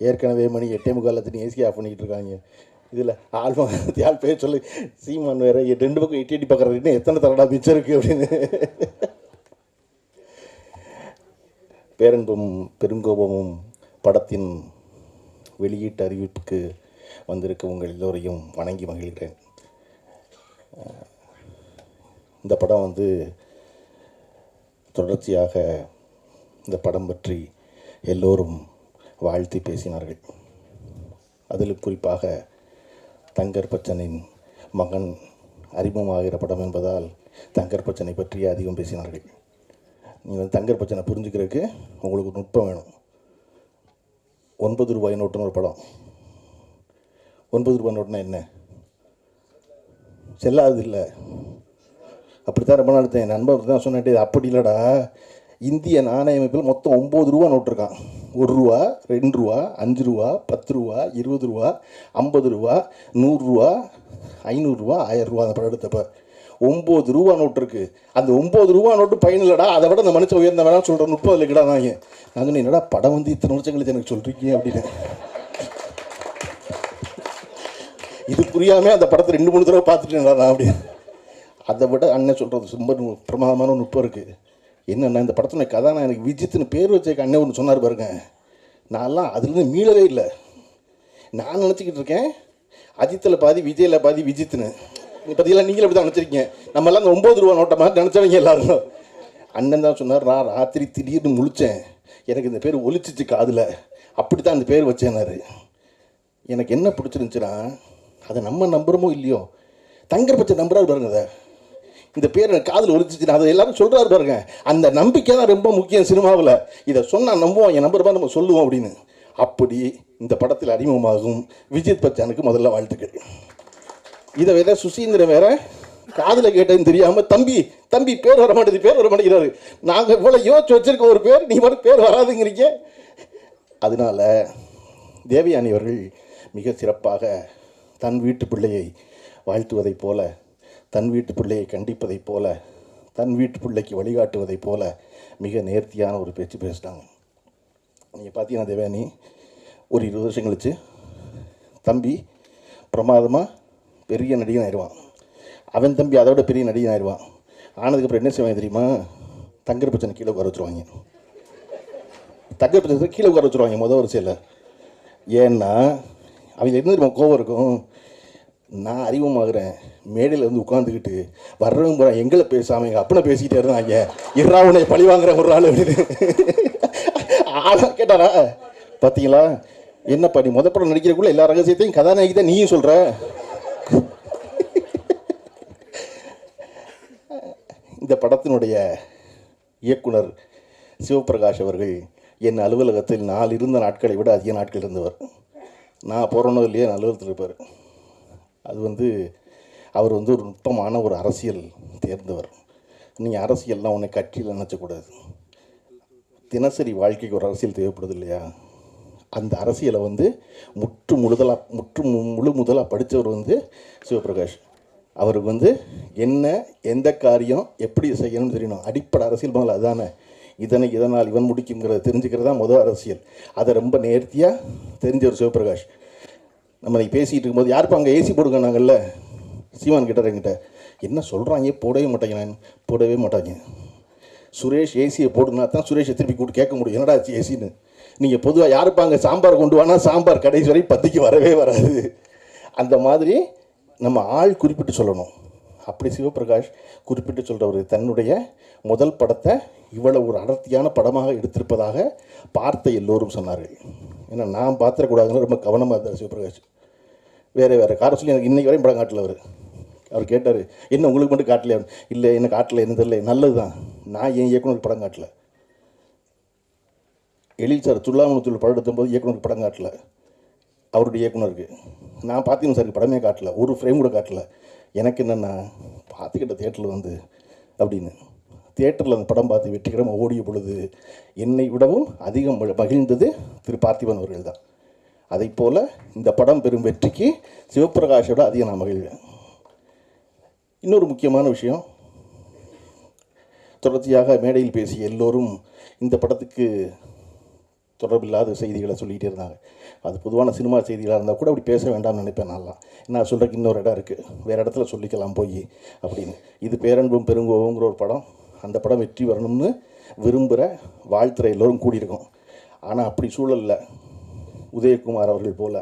ஏற்கனவே மணி 8:45 AC off பண்ணிக்கிட்டு இருக்காங்க. இதில் ஆள் பேர் சொல்லி சீமான் வேறு 2 பக்கம் எட்டி எட்டி பார்க்குறது எத்தனை தரடா மிச்சம் இருக்குது அப்படின்னு. பேரன்பும் பெருங்கோபமும் படத்தின் வெளியீட்டு அறிவிப்புக்கு வந்திருக்க உங்கள் எல்லோரையும் வணங்கி மகிழ்கிறேன். இந்த படம் தொடர்ச்சியாக இந்த படம் பற்றி எல்லோரும் வாழ்த்தி பேசினார்கள். அதில் குறிப்பாக தங்கர் பச்சனின் மகன் அறிமுகமாகிற படம் என்பதால் தங்கர் பச்சனை பற்றி அதிகம் பேசினார்கள். நீங்கள் தங்கர் பச்சனை புரிஞ்சுக்கிறதுக்கு உங்களுக்கு நுட்பம் வேணும். 9 ரூபாய் நோட்டுன்னு ஒரு படம். 9 ரூபாய் நோட்டுனா என்ன? செல்லாது இல்லை. அப்படித்தான் ரொம்ப நாள் என் நண்பர் தான் சொன்னேன், அப்படி இல்லைடா, இந்திய நாணய அமைப்பில் மொத்தம் 9 ரூபா நோட்டு இருக்கான். 1 ரூபா, 2 ரூபா, 5 ரூபா, 10 ரூபா, 20 ரூபா, 50 ரூபா, 100 ரூபா, 500 ரூபா, 1000 ரூபா. அந்த படம் எடுத்தப்போ 9 ரூபா நோட்டு இருக்குது. அந்த 9 ரூபா நோட்டு பயனில்லடா, அதை விட அந்த மனுஷன் உயர்ந்த வேணாம் சொல்கிற 30 இல்லைக்கடா. நான் சொன்னேன், என்னடா படம் இத்தனை வருஷம் கழிச்சு எனக்கு சொல்கிறீங்க அப்படின்னு. இது புரியாமல் அந்த படத்தை 2-3 தடவை பார்த்துட்டேன்டா நான் அப்படி. அதை விட அண்ணன் சொல்கிறது ரொம்ப பிரமாதமான நுட்பம் இருக்குது. என்னென்னா, இந்த படத்தில் கதாநாயகனுக்கு விஜித்துன்னு பேர் வச்ச அண்ணன் ஒன்று சொன்னார் பாருங்க. நான்லாம் அதுலேருந்து மீளவே இல்லை. நான் நினச்சிக்கிட்டு இருக்கேன் அஜித்தில் பாதி விஜயில் பாதி விஜித்துன்னு. பார்த்தீங்களா, நீங்களும் அப்படி தான் நினச்சிருக்கீங்க. நம்மளாம் அந்த 9 ரூபா நோட்டை மாதிரி நினச்சவங்க எல்லாரும். அண்ணன் தான் சொன்னார், நான் ராத்திரி திடீர்னு முழித்தேன், எனக்கு இந்த பேர் ஒலிச்சிச்சு காதில், அப்படி தான் அந்த பேர் வச்சேன்னாரு. எனக்கு என்ன பிடிச்சிருந்துச்சுன்னா, அதை நம்ம நம்புகிறோமோ இல்லையோ, தங்கர் பச்சை நம்புறாரு பாருங்க. அதை இந்த பேர் எனக்கு காதில் ஒலிச்சிச்சு, அதை எல்லாரும் சொல்கிறாரு பாருங்க. அந்த நம்பிக்கை தான் ரொம்ப முக்கியம் சினிமாவில். இதை சொன்னால் நம்புவோம், என் நம்பர் மாதிரி நம்ம சொல்லுவோம் அப்படின்னு. அப்படி இந்த படத்தில் அறிமுகமாகும் விஜித் பச்சானுக்கு முதல்ல வாழ்த்துக்கள். இதை வேற சுசீந்திரன் வேற காதில் கேட்டதுன்னு தெரியாமல், தம்பி பேர் வர மாட்டேங்கிறாரு. நாங்கள் இவ்வளோ யோசிச்சு வச்சிருக்க ஒரு பேர், நீ மட்டும் பேர் வராதுங்கிறீங்க. அதனால தேவயானி அவர்கள் மிக சிறப்பாக தன் வீட்டு பிள்ளையை வாழ்த்துவதைப் போல, தன் வீட்டு பிள்ளையை கண்டிப்பதைப் போல, தன் வீட்டு பிள்ளைக்கு வழிகாட்டுவதைப் போல மிக நேர்த்தியான ஒரு பேச்சு பேசிட்டாங்க. நீங்கள் பார்த்தீங்கன்னா தேவயானி ஒரு 20 வருஷம் கழிச்சு தம்பி பிரமாதமாக பெரிய நடிகன் ஆயிடுவான். அவன் தம்பி அதை விட பெரிய நடிகன் ஆயிடுவான். ஆனதுக்கப்புறம் என்ன செய்வாங்க தெரியுமா? தங்கர் பச்சனை கீழே உட்கார வச்சுருவாங்க. தங்கர் பச்சனை கீழே உட்கார வச்சுருவாங்க முதல் வரிசையில். ஏன்னா அவங்க என்ன தெரியுமா கோவம் இருக்கும், நான் அறிமுகமாகறேன், மேடையில் உட்காந்துக்கிட்டு வர்றவங்க போகிறேன், எங்களை பேசாமல் எங்கள் அப்பனை பேசிக்கிட்டே இருந்தாங்க, இறாவுனை பழி வாங்குறேன் ஒரு ஆள் அப்படின்னு. ஆளாக கேட்டாரா, பார்த்தீங்களா என்னப்பா நீ படம் நடிக்கிறக்குள்ள எல்லா ரகசியத்தையும் கதாநாயகி தான் நீயும் சொல்கிற. இந்த படத்தினுடைய இயக்குனர் சிவபிரகாஷ் அவர்கள் என் அலுவலகத்தில் நான் இருந்த நாட்களை விட அதிக நாட்கள் இருந்தவர். நான் போகிறனோ இல்லையே அலுவலகத்தில் இருப்பார். அது அவர் ஒரு நுட்பமான ஒரு அரசியல் தேர்ந்தவர். நீங்கள் அரசியல்லாம் உன்னை கட்சியில் நினச்சக்கூடாது. தினசரி வாழ்க்கைக்கு ஒரு அரசியல் தேவைப்படுது இல்லையா? அந்த அரசியலை முழு முதலாக படித்தவர் சிவபிரகாஷ். அவருக்கு என்ன எந்த காரியம் எப்படி செய்யணும்னு தெரியணும். அடிப்படை அரசியல் முதல்ல அதுதானே. இதனால் இவன் முடிக்குங்கிறத தெரிஞ்சுக்கிறது தான் முதல் அரசியல். அதை ரொம்ப நேர்த்தியாக தெரிஞ்சவர் சிவபிரகாஷ். நம்ம நீ பேசிகிட்டு இருக்கும்போது யாருப்பா அங்கே ஏசி போடுங்க நாங்கள்ல, சீமான் கிட்ட என்கிட்ட என்ன சொல்கிறாங்க, போடவே மாட்டாங்க. சுரேஷ் ஏசியை போடுனா தான் சுரேஷை திருப்பி கூப்பிட்டு கேட்க முடியும், என்னடா ஏசின்னு. நீங்கள் பொதுவாக யாருப்பா அங்கே சாம்பார் கொண்டு வானா சாம்பார் கடைசி வரை பத்திக்கு வரவே வராது. அந்த மாதிரி நம்ம ஆள் குறிப்பிட்டு சொல்லணும். அப்படி சிவபிரகாஷ் குறிப்பிட்டு சொல்கிறவர் தன்னுடைய முதல் படத்தை இவ்வளவு ஒரு அடர்த்தியான படமாக எடுத்திருப்பதாக பார்த்த எல்லோரும் சொன்னார்கள். ஏன்னா நான் பார்த்துடக்கூடாதுன்னு ரொம்ப கவனமாக இருந்தார் சிவபிரகாஷ். வேறு காரை சொல்லி எனக்கு இன்றைக்கி வரையும் படம் காட்டல. அவர் கேட்டார், என்ன உங்களுக்கு மட்டும் காட்டலையா? இல்லை என்ன காட்டலை, என்ன தெரியல. நல்லது தான், நான் என் இயக்குனருக்கு படம் காட்டல. எழில் சார் துல்லாமணத்தில் படம் எடுத்தும்போது இயக்குனருக்கு படம் காட்டல, அவருடைய இயக்குனருக்கு. நான் பார்த்தீங்கன்னா சாருக்கு படமே காட்டல, ஒரு ஃப்ரேம் கூட காட்டல. எனக்கு என்னென்னா பார்த்துக்கிட்ட தேட்டரில் அப்படின்னு தியேட்டரில் அந்த படம் பார்த்து வெற்றிகரமாக ஓடிய பொழுது என்னை விடவும் அதிகம் மகிழ்ந்தது திரு பார்த்திபன் அவர்கள் தான். அதை போல் இந்த படம் பெறும் வெற்றிக்கு சிவபிரகாஷோட அதிகம் நான் மகிழ்வேன். இன்னொரு முக்கியமான விஷயம், தொடர்ச்சியாக மேடையில் பேசிய எல்லோரும் இந்த படத்துக்கு தொடர்பில்லாத செய்திகளை சொல்லிகிட்டே இருந்தாங்க. அது பொதுவான சினிமா செய்திகளாக இருந்தால் கூட அப்படி பேச வேண்டாம்னு நினைப்பேன். நான்லாம் நான் சொல்கிறதுக்கு இன்னொரு இடம் இருக்குது, வேறு இடத்துல சொல்லிக்கலாம் போய் அப்படின்னு. இது பேரன்பும் பெருங்கோவங்கிற ஒரு படம். அந்த படம் வெற்றி வரணும்னு விரும்புகிற வாழ்த்துறை எல்லோரும் கூடியிருக்கோம். ஆனால் அப்படி சூழலில் உதயகுமார் அவர்கள் போல்,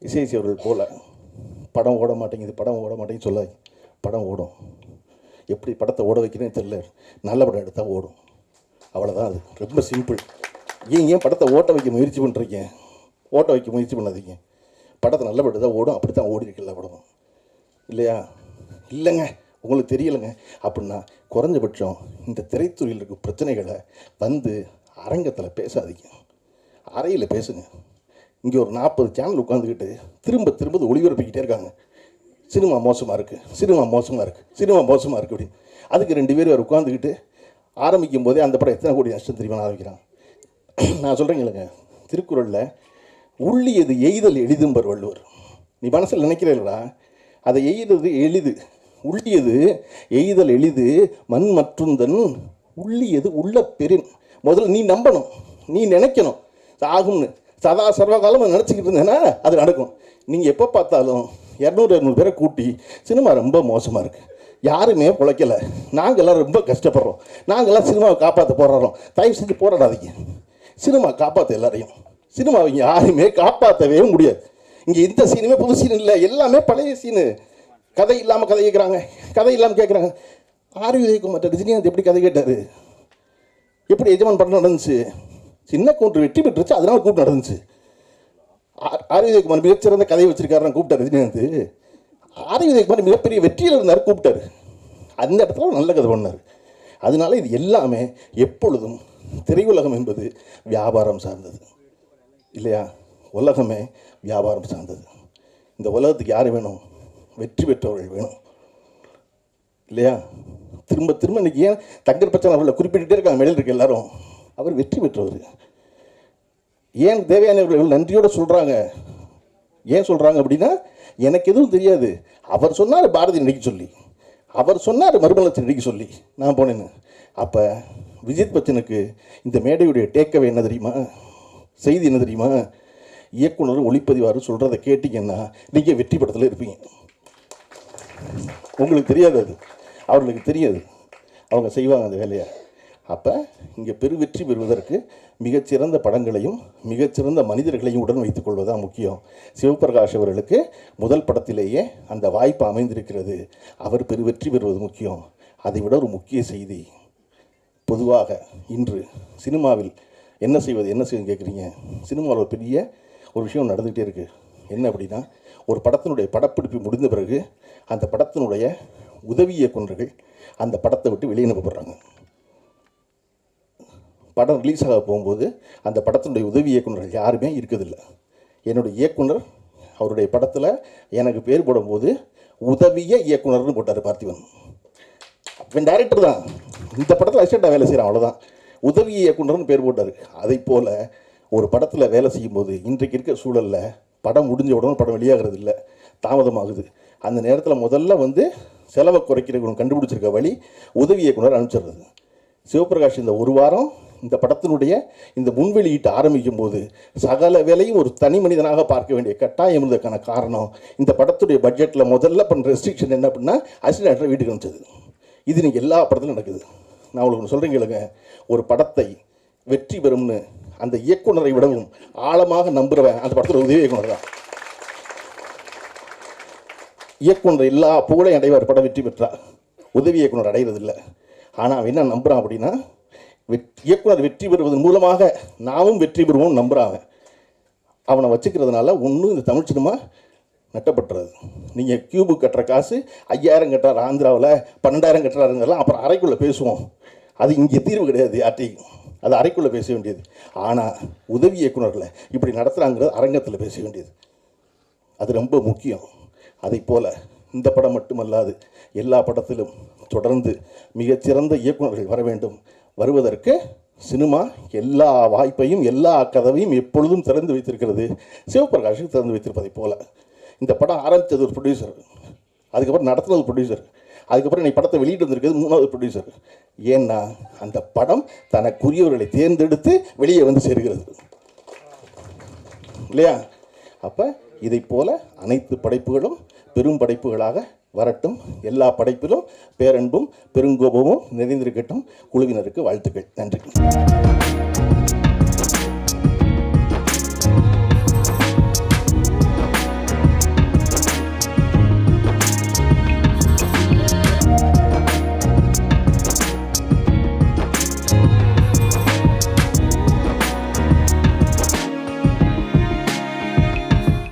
இசைசி அவர்கள் போல் படம் ஓட மாட்டேங்குது சொல்லாது. படம் ஓடும். எப்படி படத்தை ஓட வைக்கிறேன்னு தெரியல. நல்ல படம் எடுத்தால் ஓடும், அவ்வளோதான். அது ரொம்ப சிம்பிள். ஏன் படத்தை ஓட்ட வைக்க முயற்சி பண்ணுறீங்க? ஓட்ட வைக்க முயற்சி பண்ணாதீங்க. படத்தை நல்ல படம் தான் ஓடும். அப்படி தான் ஓடி இருக்குல்ல படம், இல்லையா? இல்லைங்க, உங்களுக்கு தெரியலைங்க அப்படின்னா குறைஞ்சபட்சம் இந்த திரைத்துறையில் இருக்க பிரச்சனைகளை வந்து அரங்கத்தில் பேசாதீங்க, அறையில் பேசுங்க. இங்கே ஒரு 40 சேனல் உட்காந்துக்கிட்டு திரும்ப ஒளிபரப்பிக்கிட்டே இருக்காங்க. சினிமா மோசமாக இருக்குது அப்படின்னு. அதுக்கு 2 பேர் வேறு உட்காந்துக்கிட்டு ஆரம்பிக்கும் போதே அந்த படம் எத்தனை கோடி நஷ்டம் தெரியுமா ஆரம்பிக்கிறான். நான் சொல்கிறேங்க, திருக்குறளில் உள்ளியது எய்தல் எளிதும்பர் வள்ளுவர். நீ மனசில் நினைக்கிறீங்களா? அதை எய்தது எளிது, உள்ளியது எய்தல் எளிது மண் மற்றுந்தன் உள்ளியது உள்ள பெரின். முதல்ல நீ நம்பணும், நீ நினைக்கணும் ஆகும்னு. சதா சர்வகாலம் நினச்சிக்கிட்டு இருந்தேன்னா அது நடக்கும். நீங்கள் எப்போ பார்த்தாலும் 200 பேரை கூட்டி சினிமா ரொம்ப மோசமாக இருக்குது, யாருமே பிழைக்கலை, நாங்கள்லாம் ரொம்ப கஷ்டப்படுறோம், நாங்கள்லாம் சினிமாவை காப்பாற்ற போராடுறோம். தயவு செஞ்சு போராடாதீங்க. சினிமா காப்பாற்ற எல்லாரையும், சினிமாவை யாருமே காப்பாற்றவே முடியாது. இங்கே எந்த சீனுமே புது சீன் இல்லை, எல்லாமே பழைய சீனு. கதை இல்லாமல் கதை கேட்குறாங்க, கதை இல்லாமல் கேட்குறாங்க. ஆர் உதயகுமார் ரஜினிகாந்த் எப்படி கதை கேட்டார்? எப்படி எஜமான் படம் நடந்துச்சு? சின்ன கூட்டு வெற்றி பெற்றுச்சு, அதனால கூட்டு நடந்துச்சு. ஆர் உதயகுமார் மிகச்சிறந்த கதையை வச்சிருக்காருன்னு கூப்பிட்டார் ரஜினிகாந்த். ஆர் உதயகுமார் மிகப்பெரிய வெற்றியில் இருந்தார், கூப்பிட்டாரு. அந்த இடத்துல நல்ல கதை பண்ணார். அதனால இது எல்லாமே எப்பொழுதும் திரையுலகம் என்பது வியாபாரம் சார்ந்தது, இல்லையா? உலகமே வியாபாரம் சார்ந்தது. இந்த உலகத்துக்கு யார் வேணும்? வெற்றி பெற்றவர்கள் வேணும், இல்லையா? திரும்ப இன்றைக்கி ஏன் தங்கர் பச்சன் அவர்களை குறிப்பிட்டுட்டே இருக்காங்க மேலே இருக்க எல்லாரும்? அவர் வெற்றி பெற்றவர். ஏன் தேவையானவர்கள் நன்றியோடு சொல்கிறாங்க? ஏன் சொல்கிறாங்க அப்படின்னா, எனக்கு எதுவும் தெரியாது, அவர் சொன்னார் பாரதி நடிக்க சொல்லி, அவர் சொன்னார் மறுமலர்ச்சி நடிக்க சொல்லி நான் போனேன்னு. அப்போ விஜித் பச்சனுக்கு இந்த மேடையுடைய டேக்கவே என்ன தெரியுமா? செய்தி என்ன தெரியுமா? இயக்குனரும் ஒளிப்பதிவாரும் சொல்கிறத கேட்டிங்கன்னா நீங்கள் வெற்றி படத்தில் இருப்பீங்க. உங்களுக்கு தெரியாது, அது அவர்களுக்கு தெரியாது, அவங்க செய்வாங்க அந்த வேலையை. அப்போ இங்கே வெற்றி பெறுவதற்கு மிகச்சிறந்த படங்களையும் மிகச்சிறந்த மனிதர்களையும் உடன் வைத்துக் கொள்வதுதான் முக்கியம். சிவபிரகாஷ் அவர்களுக்கு முதல் படத்திலேயே அந்த வாய்ப்பு அமைந்திருக்கிறது. அவர் வெற்றி பெறுவது முக்கியம். அதை விட ஒரு முக்கிய செய்தி, பொதுவாக இன்று சினிமாவில் என்ன செய்வது கேட்குறீங்க? சினிமாவில் ஒரு பெரிய ஒரு விஷயம் நடந்துகிட்டே இருக்குது. என்ன அப்படின்னா, ஒரு படத்தினுடைய படப்பிடிப்பு முடிந்த பிறகு அந்த படத்தினுடைய உதவி இயக்குனர்கள் அந்த படத்தை விட்டு வெளியே அனுப்பப்படுறாங்க. படம் ரிலீஸ் ஆக போகும்போது அந்த படத்தினுடைய உதவி இயக்குனர்கள் யாருமே இருக்கிறதில்லை. என்னுடைய இயக்குனர் அவருடைய படத்தில் எனக்கு பேர் போடும்போது உதவிய இயக்குனர்னு போட்டார் பார்த்திபன். அப்போ டைரக்டர் தான், இந்த படத்தில் அசிஸ்டண்ட்டாக வேலை செய்கிறான், அவ்வளோதான். உதவி இயக்குனர்னு பேர் போட்டார். அதை போல் ஒரு படத்தில் வேலை செய்யும்போது இன்றைக்கு இருக்கிற சூழலில் படம் முடிஞ்ச உடனே படம் வெளியாகிறது இல்லை, தாமதமாகுது. அந்த நேரத்தில் முதல்ல செலவை குறைக்கிறவங்க கண்டுபிடிச்சிருக்க வழி உதவி இயக்குனர் அனுப்பிச்சிடுறது. சிவபிரகாஷ் இந்த ஒரு வாரம் இந்த படத்தினுடைய இந்த முன்வெளியிட்டு ஆரம்பிக்கும் போது சகல வேலையும் ஒரு தனி மனிதனாக பார்க்க வேண்டிய கட்டாயம் இருந்ததுக்கான காரணம், இந்த படத்துடைய பட்ஜெட்டில் முதல்ல பண்ணுற ரெஸ்ட்ரிக்ஷன் என்ன அப்படின்னா அசிஸ்டன்ட் டைரக்டர் வீட்டுக்கு அனுப்பிச்சது. இது நீங்கள் எல்லா படத்திலும் நடக்குது. நான் உங்களுக்கு சொல்கிறீங்க, ஒரு படத்தை வெற்றி பெறும்னு அந்த இயக்குனரை விடவும் ஆழமாக நம்புகிறவன் அந்த படத்தில் உதவி இயக்குனர் தான். இயக்குனர் எல்லா புகழையும் அடைவார், படம் வெற்றி பெற்றா. உதவி இயக்குனர் அடைகிறதில்லை. ஆனால் அவன் என்ன நம்புகிறான் அப்படின்னா, இயக்குனர் வெற்றி பெறுவதன் மூலமாக நாமும் வெற்றி பெறுவோம் நம்புகிறாங்க. அவனை வச்சுக்கிறதுனால ஒன்றும் இந்த தமிழ் சினிமா நட்டப்பட்டுறது. நீங்கள் கியூபு கட்டுற காசு 5000 கட்டுறாரு ஆந்திராவில், 12000 கட்டுறாருங்கெல்லாம் அப்புறம் அறைக்குள்ளே பேசுவோம். அது இங்கே தீர்வு கிடையாது யார்ட்டையும், அது அறைக்குள்ளே பேச வேண்டியது. ஆனால் உதவி இயக்குனர்களை இப்படி நடத்துகிறாங்கிறது அரங்கத்தில் பேச வேண்டியது, அது ரொம்ப முக்கியம். அதை போல் இந்த படம் மட்டுமல்லாது எல்லா படத்திலும் தொடர்ந்து மிகச்சிறந்த இயக்குனர்கள் வர வேண்டும். வருவதற்கு சினிமா எல்லா வாய்ப்பையும் எல்லா கதவையும் எப்பொழுதும் திறந்து வைத்திருக்கிறது. சிவபிரகாஷுக்கு திறந்து வைத்திருப்பதை போல இந்த படம் ஆரம்பித்தது ஒரு ப்ரொடியூசர், அதுக்கப்புறம் நடத்துனது ப்ரொடியூசர், அதுக்கப்புறம் நீ படத்தை வெளியிட்டு வந்திருக்கிறது 3வது ப்ரொடியூசர். ஏன்னா அந்த படம் தனக்குரியவர்களை தேர்ந்தெடுத்து வெளியே வந்து சேர்கிறது இல்லையா? அப்போ இதை போல அனைத்து படைப்புகளும் பெரும் படைப்புகளாக வரட்டும். எல்லா படைப்பிலும் பேரன்பும் பெருங்கோபமும் நிறைந்திருக்கட்டும். குழுவினருக்கு வாழ்த்துக்கள். நன்றி.